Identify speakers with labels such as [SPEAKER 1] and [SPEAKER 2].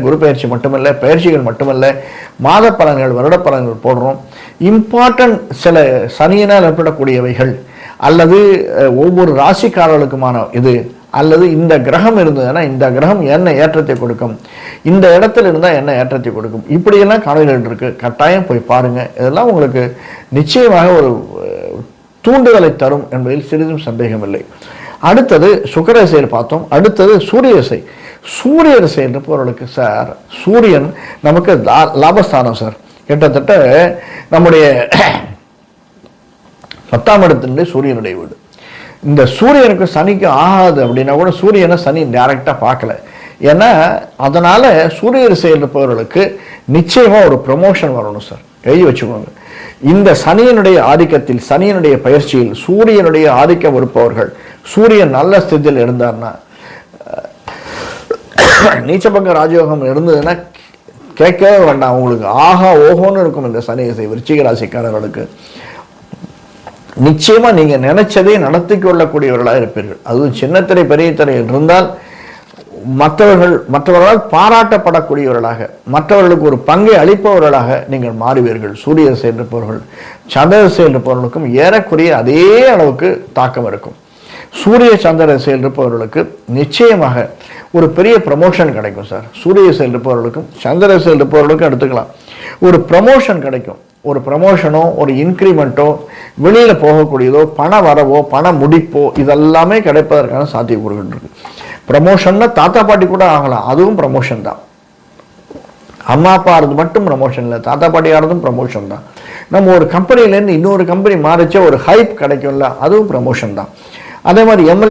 [SPEAKER 1] குரு பயிற்சி மட்டுமல்ல, பயிற்சிகள் மட்டுமல்ல, மாத பலன்கள், வருட பலன்கள் போடுறோம். இம்பார்ட்டன்ட் சில சனியினால் ஏற்படக்கூடியவைகள் அல்லது ஒவ்வொரு ராசிக்காரர்களுக்குமான இது அல்லது இந்த கிரகம் இருந்ததுன்னா இந்த கிரகம் என்ன ஏற்றத்தை கொடுக்கும், இந்த இடத்துல இருந்தால் என்ன ஏற்றத்தை கொடுக்கும், இப்படியெல்லாம் காணொலிகள் இருக்கு. கட்டாயம் போய் பாருங்க. இதெல்லாம் உங்களுக்கு நிச்சயமாக ஒரு தூண்டுதலை தரும் என்பதில் சிறிதும் சந்தேகமில்லை. அடுத்தது சுக்கிர திசையில் பார்த்தோம். அடுத்தது சூரிய திசை. சூரிய திசை இருப்பவர்களுக்கு சார், சூரியன் நமக்கு லாபஸ்தானம் சார். கிட்டத்தட்ட நம்முடைய 10ஆம் இடத்தினுடைய சூரியனுடைய வீடு. இந்த சூரியனுக்கு சனிக்கு ஆகாது அப்படின்னா கூட சூரியனை சனி டைரக்டா பார்க்கல. ஏன்னா அதனால சூரிய திசையில் இருப்பவர்களுக்கு நிச்சயமா ஒரு ப்ரமோஷன் வரணும் சார். எழுதி வச்சுக்கோங்க. இந்த சனியினுடைய ஆதிக்கத்தில், சனியினுடைய பயிற்சியில் சூரியனுடைய ஆதிக்கம் இருப்பவர்கள், சூரியன் நல்ல ஸ்திதியில் இருந்தார்னா, நீச்சபங்க ராஜயோகம் இருந்ததுன்னா கேட்கவே வேண்டாம், உங்களுக்கு ஆஹா ஓஹோன்னு இருக்கும். இந்த சனி திசை விருச்சிக ராசிக்காரர்களுக்கு நிச்சயமா நீங்க நினைச்சதை நடத்தி கொள்ளக்கூடியவர்களாக இருப்பீர்கள். அதுவும் சின்னத்திரை பெரிய திரை இருந்தால் மற்றவர்களால் பாராட்டப்படக்கூடியவர்களாக, மற்றவர்களுக்கு ஒரு பங்கை அளிப்பவர்களாக நீங்கள் மாறுவீர்கள். சூரிய திசை இருப்பவர்கள், சந்திர திசை இருப்பவர்களுக்கும் ஏறக்குறைய அதே அளவுக்கு தாக்கம் இருக்கும். சூரிய சந்திர திசையில் இருப்பவர்களுக்கு நிச்சயமாக ஒரு பெரிய ப்ரமோஷன் கிடைக்கும் சார். சூரிய திசையில் இருப்பவர்களுக்கும் சந்திர திசையில் இருப்பவர்களுக்கும் எடுத்துக்கலாம், ஒரு ப்ரமோஷன் கிடைக்கும். ஒரு ப்ரமோஷனோ ஒரு இன்க்ரிமெண்ட்டோ, வெளியில போகக்கூடியதோ, பண வரவோ, பண முடிப்போ, இதெல்லாமே கிடைப்பதற்கான சாத்தியக்கூறுகள் இருக்கு. ப்ரமோஷன்னா தாத்தா பாட்டி கூட ஆகலாம், அதுவும் ப்ரமோஷன் தான். அம்மா அப்பா ஆறது மட்டும் ப்ரமோஷன் இல்லை, தாத்தா பாட்டி ஆறதும் ப்ரமோஷன் தான். நம்ம ஒரு கம்பெனிலேருந்து இன்னொரு கம்பெனி மாறிச்சா ஒரு ஹைப் கிடைக்கும்ல, அதுவும் ப்ரமோஷன் தான். அதே மாதிரி